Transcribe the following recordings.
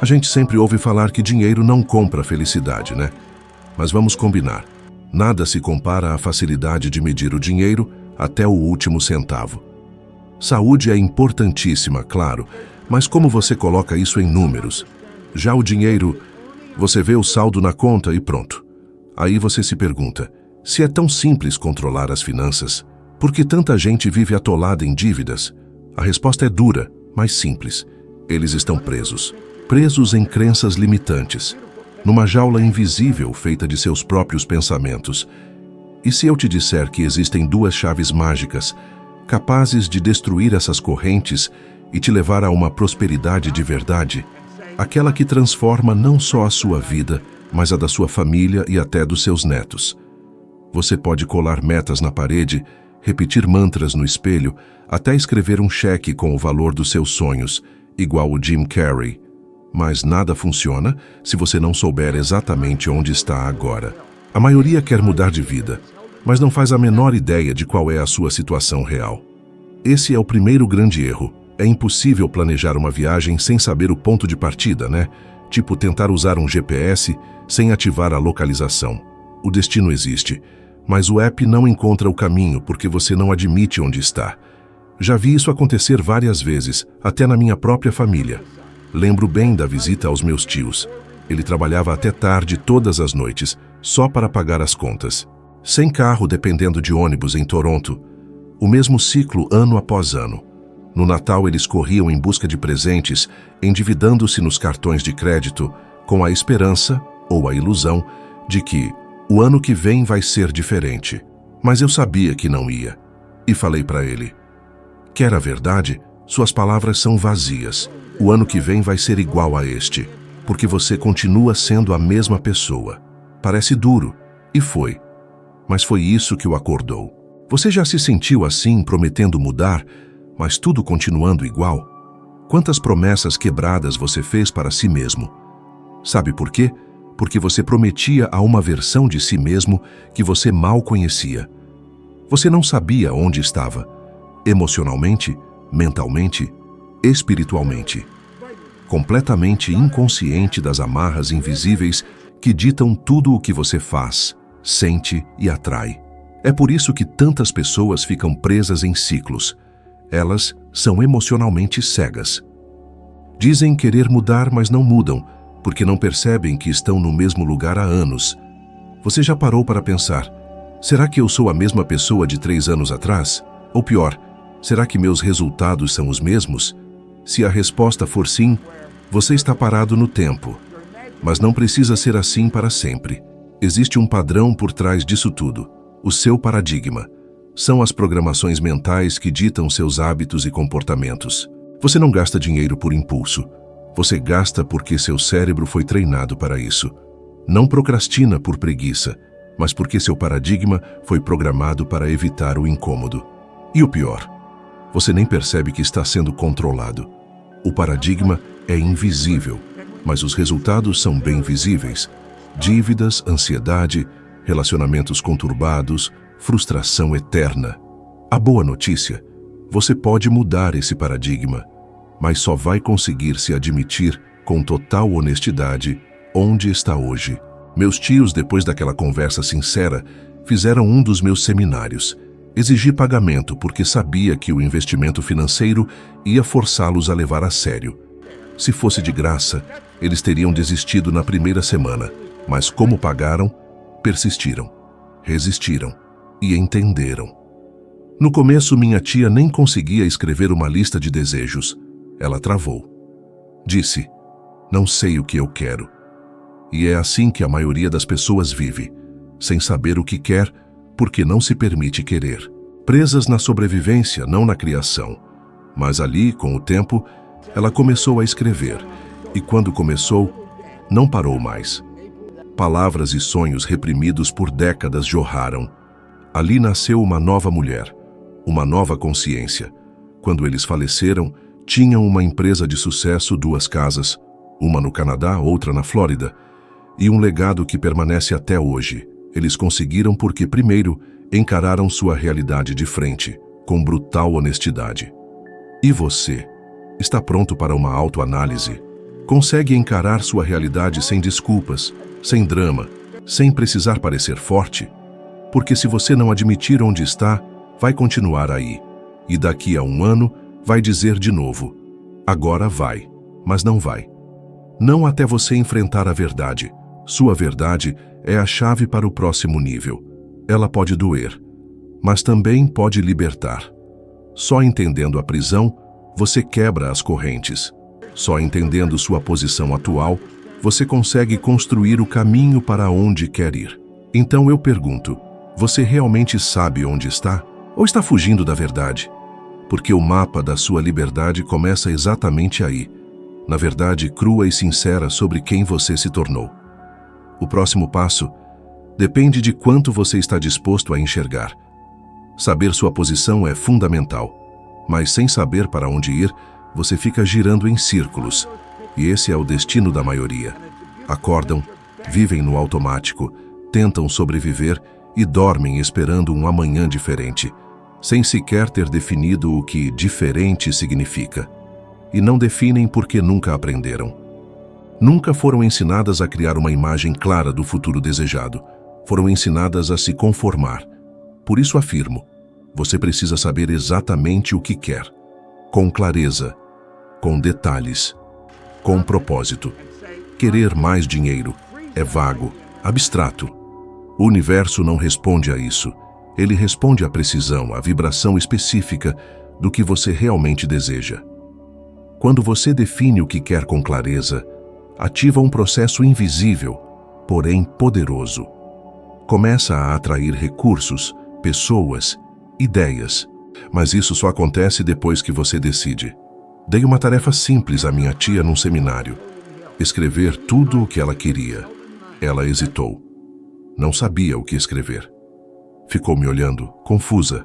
A gente sempre ouve falar que dinheiro não compra felicidade, né? Mas vamos combinar. Nada se compara à facilidade de medir o dinheiro até o último centavo. Saúde é importantíssima, claro, mas como você coloca isso em números? Já o dinheiro, você vê o saldo na conta e pronto. Aí você se pergunta, se é tão simples controlar as finanças, por que tanta gente vive atolada em dívidas? A resposta é dura, mas simples. Eles estão presos. Presos em crenças limitantes, numa jaula invisível feita de seus próprios pensamentos. E se eu te disser que existem duas chaves mágicas, capazes de destruir essas correntes e te levar a uma prosperidade de verdade, aquela que transforma não só a sua vida, mas a da sua família e até dos seus netos. Você pode colar metas na parede, repetir mantras no espelho, até escrever um cheque com o valor dos seus sonhos, igual o Jim Carrey. Mas nada funciona se você não souber exatamente onde está agora. A maioria quer mudar de vida, mas não faz a menor ideia de qual é a sua situação real. Esse é o primeiro grande erro. É impossível planejar uma viagem sem saber o ponto de partida, né? Tipo tentar usar um GPS sem ativar a localização. O destino existe, mas o app não encontra o caminho porque você não admite onde está. Já vi isso acontecer várias vezes, até na minha própria família. Lembro bem da visita aos meus tios. Ele trabalhava até tarde todas as noites, só para pagar as contas. Sem carro, dependendo de ônibus em Toronto. O mesmo ciclo ano após ano. No Natal, eles corriam em busca de presentes, endividando-se nos cartões de crédito, com a esperança, ou a ilusão, de que o ano que vem vai ser diferente. Mas eu sabia que não ia. E falei para ele, quer a verdade? Suas palavras são vazias. O ano que vem vai ser igual a este, porque você continua sendo a mesma pessoa. Parece duro, e foi. Mas foi isso que o acordou. Você já se sentiu assim, prometendo mudar, mas tudo continuando igual? Quantas promessas quebradas você fez para si mesmo? Sabe por quê? Porque você prometia a uma versão de si mesmo que você mal conhecia. Você não sabia onde estava, emocionalmente, mentalmente, espiritualmente. Completamente inconsciente das amarras invisíveis que ditam tudo o que você faz, sente e atrai. É por isso que tantas pessoas ficam presas em ciclos. Elas são emocionalmente cegas. Dizem querer mudar, mas não mudam, porque não percebem que estão no mesmo lugar há anos. Você já parou para pensar, será que eu sou a mesma pessoa de 3 anos atrás? Ou pior, será que meus resultados são os mesmos? Se a resposta for sim, você está parado no tempo. Mas não precisa ser assim para sempre. Existe um padrão por trás disso tudo, o seu paradigma. São as programações mentais que ditam seus hábitos e comportamentos. Você não gasta dinheiro por impulso. Você gasta porque seu cérebro foi treinado para isso. Não procrastina por preguiça, mas porque seu paradigma foi programado para evitar o incômodo. E o pior, você nem percebe que está sendo controlado. O paradigma é invisível, mas os resultados são bem visíveis. Dívidas, ansiedade, relacionamentos conturbados, frustração eterna. A boa notícia, você pode mudar esse paradigma, mas só vai conseguir se admitir com total honestidade onde está hoje. Meus tios, depois daquela conversa sincera, fizeram um dos meus seminários. Exigi pagamento porque sabia que o investimento financeiro ia forçá-los a levar a sério. Se fosse de graça, eles teriam desistido na primeira semana, mas como pagaram, persistiram, resistiram e entenderam. No começo, minha tia nem conseguia escrever uma lista de desejos. Ela travou. Disse, não sei o que eu quero. E é assim que a maioria das pessoas vive, sem saber o que quer, porque não se permite querer. Presas na sobrevivência, não na criação. Mas ali, com o tempo, ela começou a escrever. E quando começou, não parou mais. Palavras e sonhos reprimidos por décadas jorraram. Ali nasceu uma nova mulher, uma nova consciência. Quando eles faleceram, tinham uma empresa de sucesso, 2 casas, uma no Canadá, outra na Flórida, e um legado que permanece até hoje. Eles conseguiram porque, primeiro, encararam sua realidade de frente, com brutal honestidade. E você? Está pronto para uma autoanálise? Consegue encarar sua realidade sem desculpas, sem drama, sem precisar parecer forte? Porque se você não admitir onde está, vai continuar aí. E daqui a um ano, vai dizer de novo: agora vai, mas não vai. Não até você enfrentar a verdade. Sua verdade é a chave para o próximo nível. Ela pode doer, mas também pode libertar. Só entendendo a prisão, você quebra as correntes. Só entendendo sua posição atual, você consegue construir o caminho para onde quer ir. Então eu pergunto, você realmente sabe onde está? Ou está fugindo da verdade? Porque o mapa da sua liberdade começa exatamente aí, na verdade crua e sincera sobre quem você se tornou. O próximo passo depende de quanto você está disposto a enxergar. Saber sua posição é fundamental, mas sem saber para onde ir, você fica girando em círculos, e esse é o destino da maioria. Acordam, vivem no automático, tentam sobreviver e dormem esperando um amanhã diferente, sem sequer ter definido o que diferente significa. E não definem porque nunca aprenderam. Nunca foram ensinadas a criar uma imagem clara do futuro desejado. Foram ensinadas a se conformar. Por isso afirmo, você precisa saber exatamente o que quer. Com clareza, com detalhes, com propósito. Querer mais dinheiro é vago, abstrato. O universo não responde a isso. Ele responde à precisão, à vibração específica do que você realmente deseja. Quando você define o que quer com clareza, ativa um processo invisível, porém poderoso. Começa a atrair recursos, pessoas, ideias. Mas isso só acontece depois que você decide. Dei uma tarefa simples à minha tia num seminário. Escrever tudo o que ela queria. Ela hesitou. Não sabia o que escrever. Ficou me olhando, confusa.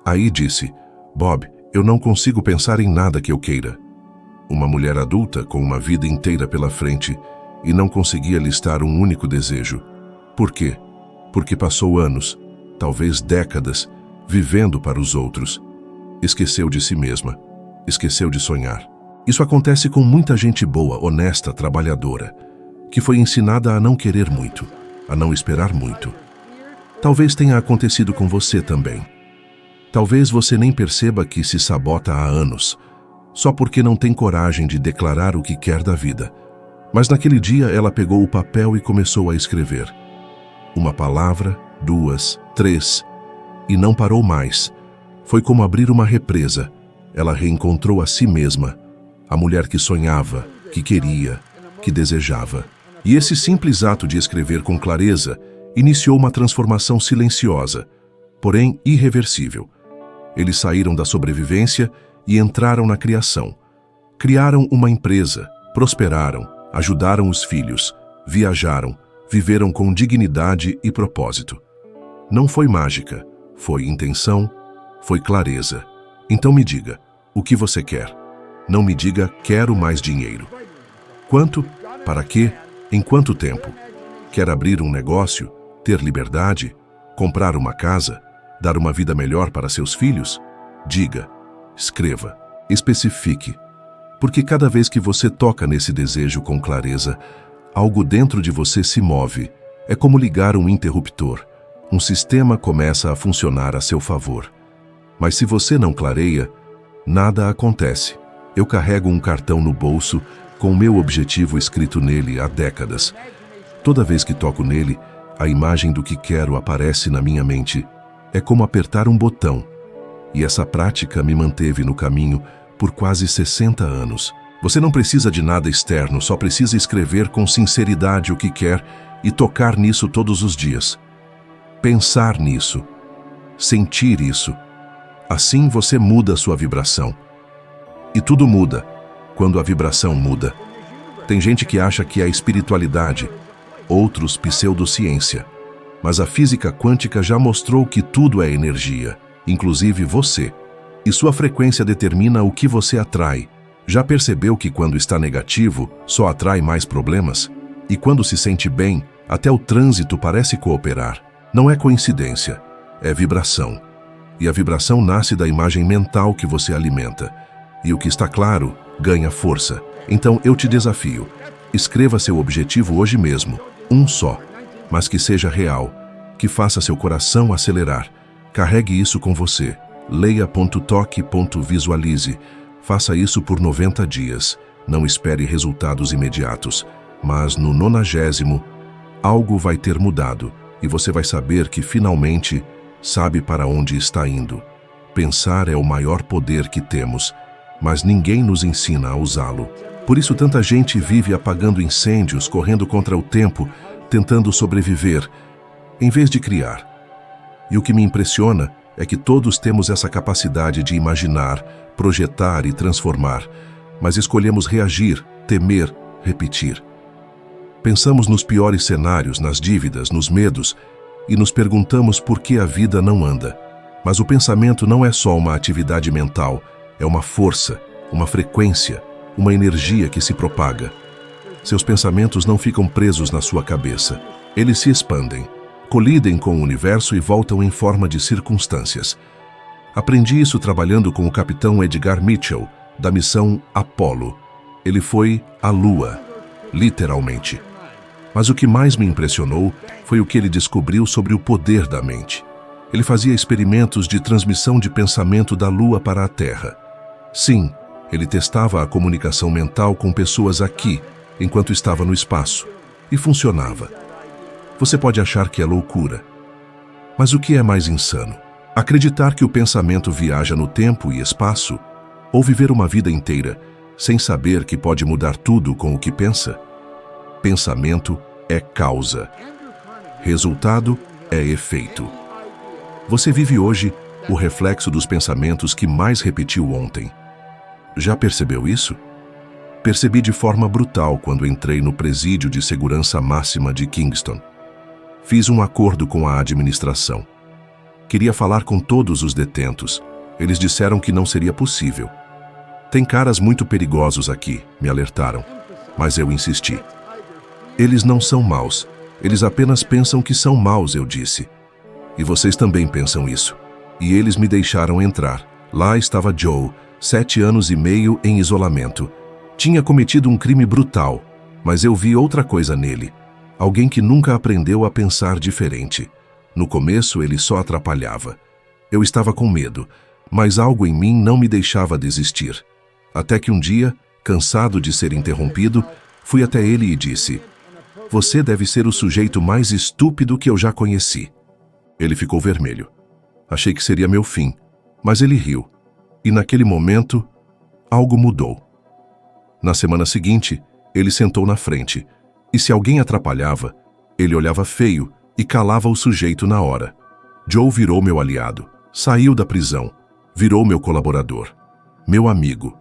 Aí disse, Bob, eu não consigo pensar em nada que eu queira. Uma mulher adulta com uma vida inteira pela frente e não conseguia listar um único desejo. Por quê? Porque passou anos, talvez décadas, vivendo para os outros. Esqueceu de si mesma. Esqueceu de sonhar. Isso acontece com muita gente boa, honesta, trabalhadora, que foi ensinada a não querer muito, a não esperar muito. Talvez tenha acontecido com você também. Talvez você nem perceba que se sabota há anos, só porque não tem coragem de declarar o que quer da vida. Mas naquele dia ela pegou o papel e começou a escrever. Uma palavra, 2, 3, e não parou mais. Foi como abrir uma represa. Ela reencontrou a si mesma, a mulher que sonhava, que queria, que desejava. E esse simples ato de escrever com clareza iniciou uma transformação silenciosa, porém irreversível. Eles saíram da sobrevivência e entraram na criação. Criaram uma empresa, prosperaram, ajudaram os filhos, viajaram, viveram com dignidade e propósito. Não foi mágica, foi intenção, foi clareza. Então me diga, o que você quer? Não me diga, quero mais dinheiro. Quanto? Para quê? Em quanto tempo? Quer abrir um negócio? Ter liberdade? Comprar uma casa? Dar uma vida melhor para seus filhos? Diga, escreva, especifique. Porque cada vez que você toca nesse desejo com clareza, algo dentro de você se move. É como ligar um interruptor. Um sistema começa a funcionar a seu favor. Mas se você não clareia, nada acontece. Eu carrego um cartão no bolso com o meu objetivo escrito nele há décadas. Toda vez que toco nele, a imagem do que quero aparece na minha mente. É como apertar um botão. E essa prática me manteve no caminho por quase 60 anos. Você não precisa de nada externo, só precisa escrever com sinceridade o que quer e tocar nisso todos os dias. Pensar nisso. Sentir isso. Assim você muda a sua vibração. E tudo muda quando a vibração muda. Tem gente que acha que é a espiritualidade, outros pseudociência. Mas a física quântica já mostrou que tudo é energia, inclusive você. E sua frequência determina o que você atrai. Já percebeu que quando está negativo, só atrai mais problemas? E quando se sente bem, até o trânsito parece cooperar. Não é coincidência, é vibração. E a vibração nasce da imagem mental que você alimenta. E o que está claro ganha força. Então eu te desafio. Escreva seu objetivo hoje mesmo, um só, mas que seja real, que faça seu coração acelerar. Carregue isso com você. Leia.toque.visualize. Faça isso por 90 dias. Não espere resultados imediatos, mas no 90º, algo vai ter mudado e você vai saber que finalmente sabe para onde está indo. Pensar é o maior poder que temos, mas ninguém nos ensina a usá-lo. Por isso tanta gente vive apagando incêndios, correndo contra o tempo, tentando sobreviver, em vez de criar. E o que me impressiona é que todos temos essa capacidade de imaginar, projetar e transformar, mas escolhemos reagir, temer, repetir. Pensamos nos piores cenários, nas dívidas, nos medos, e nos perguntamos por que a vida não anda. Mas o pensamento não é só uma atividade mental, é uma força, uma frequência, uma energia que se propaga. Seus pensamentos não ficam presos na sua cabeça. Eles se expandem, colidem com o universo e voltam em forma de circunstâncias. Aprendi isso trabalhando com o capitão Edgar Mitchell, da missão Apollo. Ele foi à Lua, literalmente. Mas o que mais me impressionou foi o que ele descobriu sobre o poder da mente. Ele fazia experimentos de transmissão de pensamento da Lua para a Terra. Sim, ele testava a comunicação mental com pessoas aqui, enquanto estava no espaço, e funcionava. Você pode achar que é loucura. Mas o que é mais insano? Acreditar que o pensamento viaja no tempo e espaço, ou viver uma vida inteira sem saber que pode mudar tudo com o que pensa? Pensamento é causa. Resultado é efeito. Você vive hoje o reflexo dos pensamentos que mais repetiu ontem. Já percebeu isso? Percebi de forma brutal quando entrei no presídio de segurança máxima de Kingston. Fiz um acordo com a administração. Queria falar com todos os detentos. Eles disseram que não seria possível. Tem caras muito perigosos aqui, me alertaram, mas eu insisti. Eles não são maus, eles apenas pensam que são maus, eu disse. E vocês também pensam isso. E eles me deixaram entrar. Lá estava Joe, 7 anos e meio em isolamento. Tinha cometido um crime brutal, mas eu vi outra coisa nele. Alguém que nunca aprendeu a pensar diferente. No começo ele só atrapalhava. Eu estava com medo, mas algo em mim não me deixava desistir. Até que um dia, cansado de ser interrompido, fui até ele e disse: "Você deve ser o sujeito mais estúpido que eu já conheci." Ele ficou vermelho. Achei que seria meu fim, mas ele riu. E naquele momento, algo mudou. Na semana seguinte, ele sentou na frente, e se alguém atrapalhava, ele olhava feio e calava o sujeito na hora. Joe virou meu aliado, saiu da prisão, virou meu colaborador, meu amigo.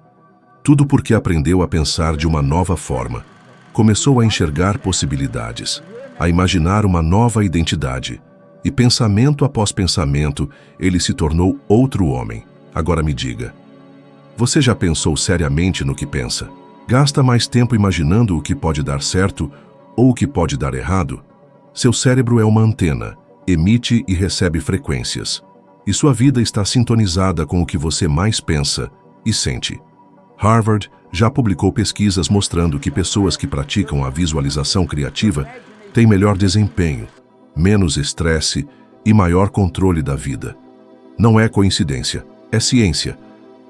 Tudo porque aprendeu a pensar de uma nova forma. Começou a enxergar possibilidades, a imaginar uma nova identidade. E pensamento após pensamento, ele se tornou outro homem. Agora me diga, você já pensou seriamente no que pensa? Gasta mais tempo imaginando o que pode dar certo ou o que pode dar errado? Seu cérebro é uma antena, emite e recebe frequências. E sua vida está sintonizada com o que você mais pensa e sente. Harvard já publicou pesquisas mostrando que pessoas que praticam a visualização criativa têm melhor desempenho, menos estresse e maior controle da vida. Não é coincidência, é ciência.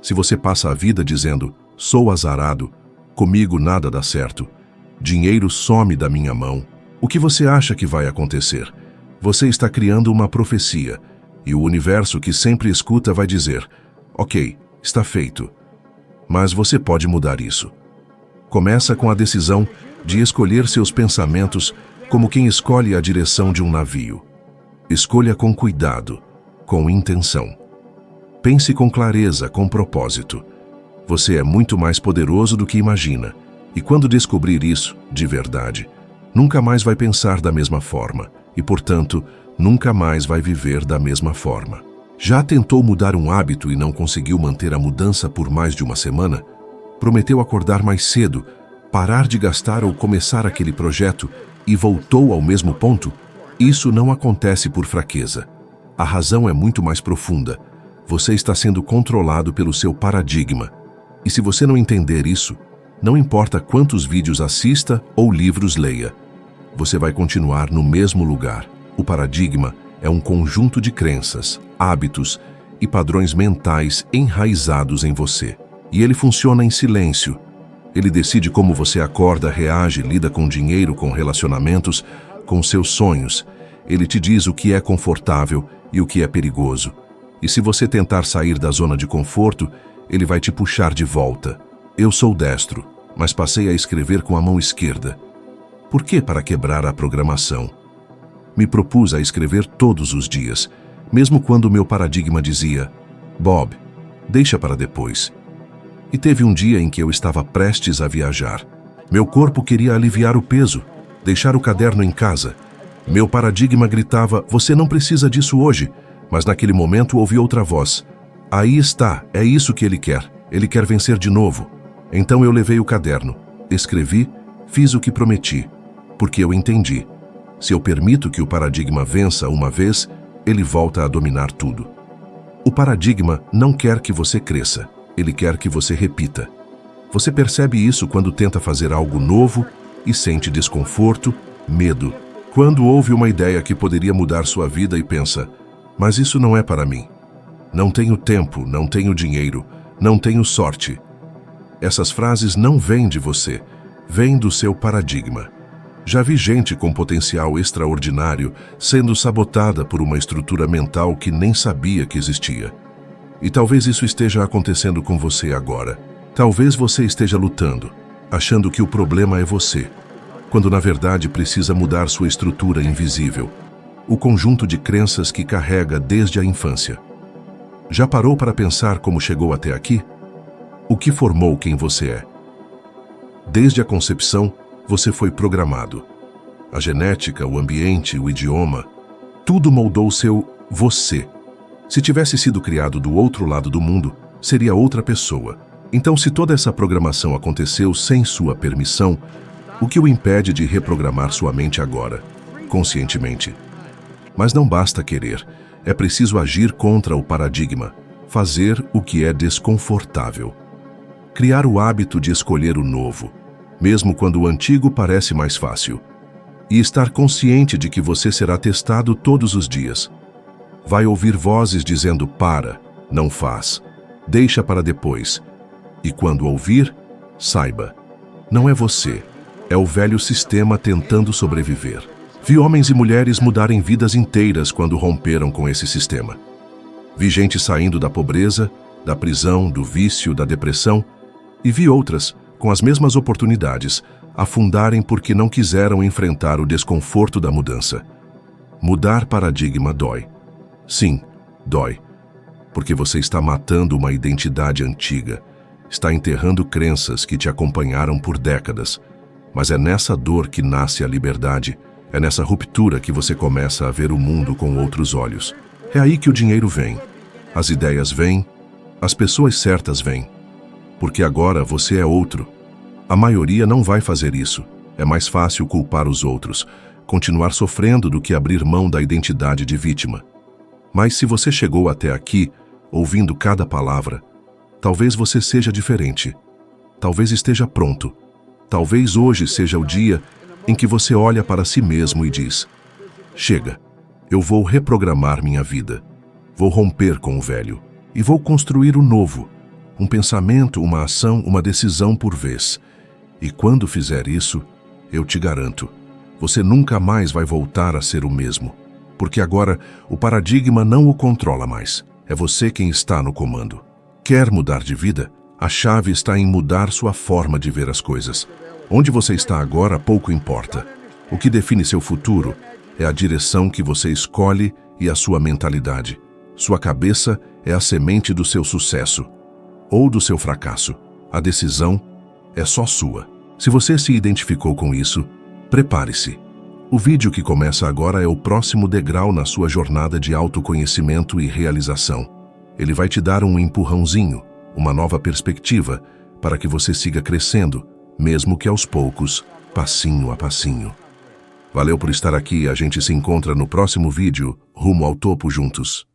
Se você passa a vida dizendo, "Sou azarado, comigo nada dá certo, dinheiro some da minha mão", o que você acha que vai acontecer? Você está criando uma profecia, e o universo que sempre escuta vai dizer, "Ok, está feito." Mas você pode mudar isso. Começa com a decisão de escolher seus pensamentos como quem escolhe a direção de um navio. Escolha com cuidado, com intenção. Pense com clareza, com propósito. Você é muito mais poderoso do que imagina. E quando descobrir isso, de verdade, nunca mais vai pensar da mesma forma. E, portanto, nunca mais vai viver da mesma forma. Já tentou mudar um hábito e não conseguiu manter a mudança por mais de uma semana? Prometeu acordar mais cedo, parar de gastar ou começar aquele projeto e voltou ao mesmo ponto? Isso não acontece por fraqueza. A razão é muito mais profunda. Você está sendo controlado pelo seu paradigma. E se você não entender isso, Não importa quantos vídeos assista ou livros leia, você vai continuar no mesmo lugar. O paradigma é um conjunto de crenças, hábitos e padrões mentais enraizados em você. E ele funciona em silêncio. Ele decide como você acorda, reage, lida com dinheiro, com relacionamentos, com seus sonhos. Ele te diz o que é confortável e o que é perigoso. E se você tentar sair da zona de conforto, ele vai te puxar de volta. Eu sou destro, mas passei a escrever com a mão esquerda. Por que para quebrar a programação? Me propus a escrever todos os dias, mesmo quando meu paradigma dizia: Bob, deixa para depois. E teve um dia em que eu estava prestes a viajar. Meu corpo queria aliviar o peso, deixar o caderno em casa. Meu paradigma gritava: você não precisa disso hoje. Mas naquele momento ouvi outra voz: aí está, é isso que ele quer. Ele quer vencer de novo. Então eu levei o caderno, escrevi, fiz o que prometi, porque eu entendi. Se eu permito que o paradigma vença uma vez, ele volta a dominar tudo. O paradigma não quer que você cresça, ele quer que você repita. Você percebe isso quando tenta fazer algo novo e sente desconforto, medo. Quando ouve uma ideia que poderia mudar sua vida e pensa: mas isso não é para mim. Não tenho tempo, não tenho dinheiro, não tenho sorte. Essas frases não vêm de você, vêm do seu paradigma. Já vi gente com potencial extraordinário sendo sabotada por uma estrutura mental que nem sabia que existia. E talvez isso esteja acontecendo com você agora. Talvez você esteja lutando, achando que o problema é você, quando na verdade precisa mudar sua estrutura invisível, o conjunto de crenças que carrega desde a infância. Já parou para pensar como chegou até aqui? O que formou quem você é? Desde a concepção, você foi programado. A genética, o ambiente, o idioma, tudo moldou seu você. Se tivesse sido criado do outro lado do mundo, seria outra pessoa. Então, se toda essa programação aconteceu sem sua permissão, o que o impede de reprogramar sua mente agora, conscientemente? Mas não basta querer, é preciso agir contra o paradigma, fazer o que é desconfortável. Criar o hábito de escolher o novo, mesmo quando o antigo parece mais fácil. E estar consciente de que você será testado todos os dias. Vai ouvir vozes dizendo: para, não faz, deixa para depois. E quando ouvir, saiba, não é você, é o velho sistema tentando sobreviver. Vi homens e mulheres mudarem vidas inteiras quando romperam com esse sistema. Vi gente saindo da pobreza, da prisão, do vício, da depressão, e vi outras, com as mesmas oportunidades, afundarem porque não quiseram enfrentar o desconforto da mudança. Mudar paradigma dói. Sim, dói. Porque você está matando uma identidade antiga, está enterrando crenças que te acompanharam por décadas. Mas é nessa dor que nasce a liberdade, é nessa ruptura que você começa a ver o mundo com outros olhos. É aí que o dinheiro vem, as ideias vêm, as pessoas certas vêm. Porque agora você é outro. A maioria não vai fazer isso. É mais fácil culpar os outros, continuar sofrendo do que abrir mão da identidade de vítima. Mas se você chegou até aqui, ouvindo cada palavra, talvez você seja diferente. Talvez esteja pronto. Talvez hoje seja o dia em que você olha para si mesmo e diz: chega, eu vou reprogramar minha vida. Vou romper com o velho e vou construir o novo. Um pensamento, uma ação, uma decisão por vez. E quando fizer isso, eu te garanto, você nunca mais vai voltar a ser o mesmo. Porque agora o paradigma não o controla mais. É você quem está no comando. Quer mudar de vida? A chave está em mudar sua forma de ver as coisas. Onde você está agora pouco importa. O que define seu futuro é a direção que você escolhe e a sua mentalidade. Sua cabeça é a semente do seu sucesso ou do seu fracasso. A decisão é só sua. Se você se identificou com isso, prepare-se. O vídeo que começa agora é o próximo degrau na sua jornada de autoconhecimento e realização. Ele vai te dar um empurrãozinho, uma nova perspectiva, para que você siga crescendo, mesmo que aos poucos, passinho a passinho. Valeu por estar aqui, a gente se encontra no próximo vídeo, rumo ao topo juntos.